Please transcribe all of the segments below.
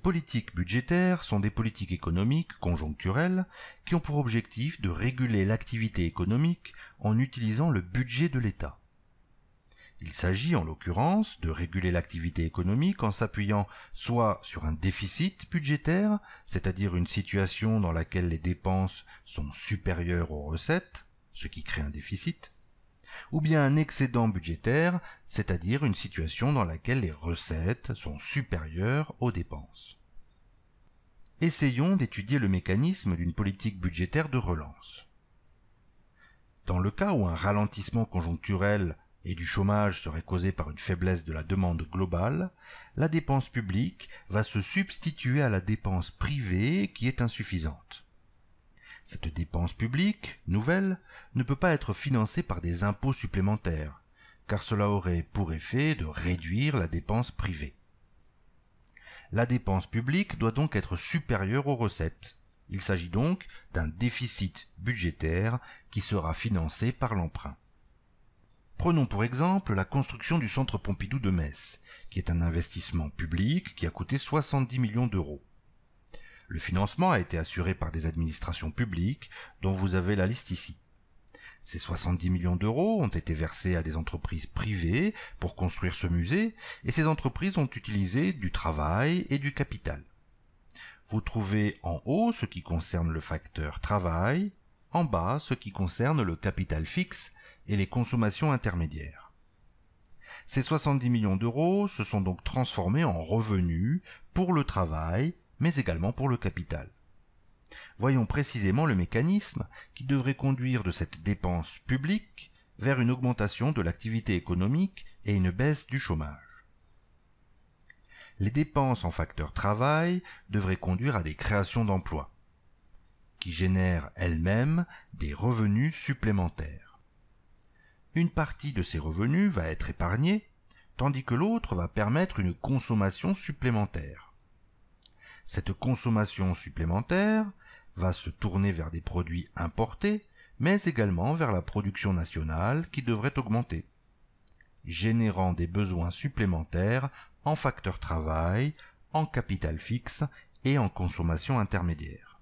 politiques budgétaires sont des politiques économiques conjoncturelles qui ont pour objectif de réguler l'activité économique en utilisant le budget de l'État. Il s'agit en l'occurrence de réguler l'activité économique en s'appuyant soit sur un déficit budgétaire, c'est-à-dire une situation dans laquelle les dépenses sont supérieures aux recettes, ce qui crée un déficit, ou bien un excédent budgétaire, c'est-à-dire une situation dans laquelle les recettes sont supérieures aux dépenses. Essayons d'étudier le mécanisme d'une politique budgétaire de relance. Dans le cas où un ralentissement conjoncturel et du chômage serait causé par une faiblesse de la demande globale, la dépense publique va se substituer à la dépense privée qui est insuffisante. Cette dépense publique, nouvelle, ne peut pas être financée par des impôts supplémentaires, car cela aurait pour effet de réduire la dépense privée. La dépense publique doit donc être supérieure aux recettes. Il s'agit donc d'un déficit budgétaire qui sera financé par l'emprunt. Prenons pour exemple la construction du centre Pompidou de Metz, qui est un investissement public qui a coûté 70 millions d'euros. Le financement a été assuré par des administrations publiques dont vous avez la liste ici. Ces 70 millions d'euros ont été versés à des entreprises privées pour construire ce musée et ces entreprises ont utilisé du travail et du capital. Vous trouvez en haut ce qui concerne le facteur travail, en bas ce qui concerne le capital fixe et les consommations intermédiaires. Ces 70 millions d'euros se sont donc transformés en revenus pour le travail, mais également pour le capital. Voyons précisément le mécanisme qui devrait conduire de cette dépense publique vers une augmentation de l'activité économique et une baisse du chômage. Les dépenses en facteur travail devraient conduire à des créations d'emplois, qui génèrent elles-mêmes des revenus supplémentaires. Une partie de ces revenus va être épargnée, tandis que l'autre va permettre une consommation supplémentaire. Cette consommation supplémentaire va se tourner vers des produits importés, mais également vers la production nationale qui devrait augmenter, générant des besoins supplémentaires en facteur travail, en capital fixe et en consommation intermédiaire.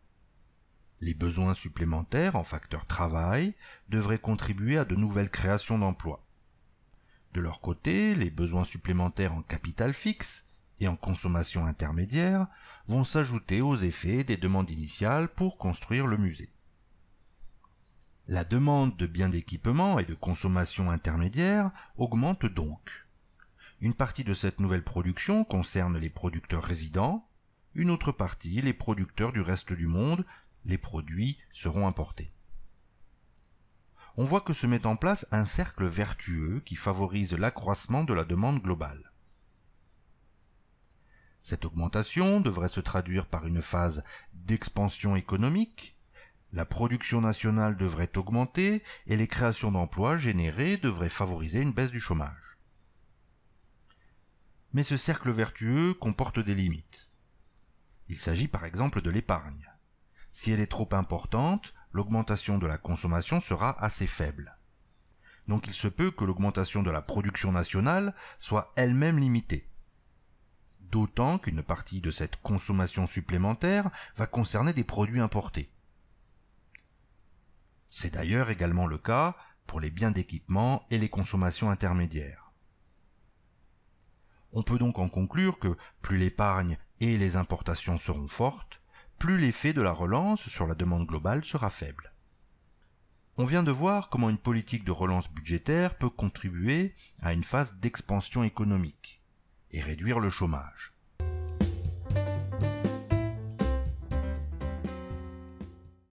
Les besoins supplémentaires en facteur travail devraient contribuer à de nouvelles créations d'emplois. De leur côté, les besoins supplémentaires en capital fixe et en consommation intermédiaire vont s'ajouter aux effets des demandes initiales pour construire le musée. La demande de biens d'équipement et de consommation intermédiaire augmente donc. Une partie de cette nouvelle production concerne les producteurs résidents, une autre partie les producteurs du reste du monde. Les produits seront importés. On voit que se met en place un cercle vertueux qui favorise l'accroissement de la demande globale. Cette augmentation devrait se traduire par une phase d'expansion économique, la production nationale devrait augmenter et les créations d'emplois générées devraient favoriser une baisse du chômage. Mais ce cercle vertueux comporte des limites. Il s'agit par exemple de l'épargne. Si elle est trop importante, l'augmentation de la consommation sera assez faible. Donc il se peut que l'augmentation de la production nationale soit elle-même limitée. D'autant qu'une partie de cette consommation supplémentaire va concerner des produits importés. C'est d'ailleurs également le cas pour les biens d'équipement et les consommations intermédiaires. On peut donc en conclure que plus l'épargne et les importations seront fortes, plus l'effet de la relance sur la demande globale sera faible. On vient de voir comment une politique de relance budgétaire peut contribuer à une phase d'expansion économique et réduire le chômage.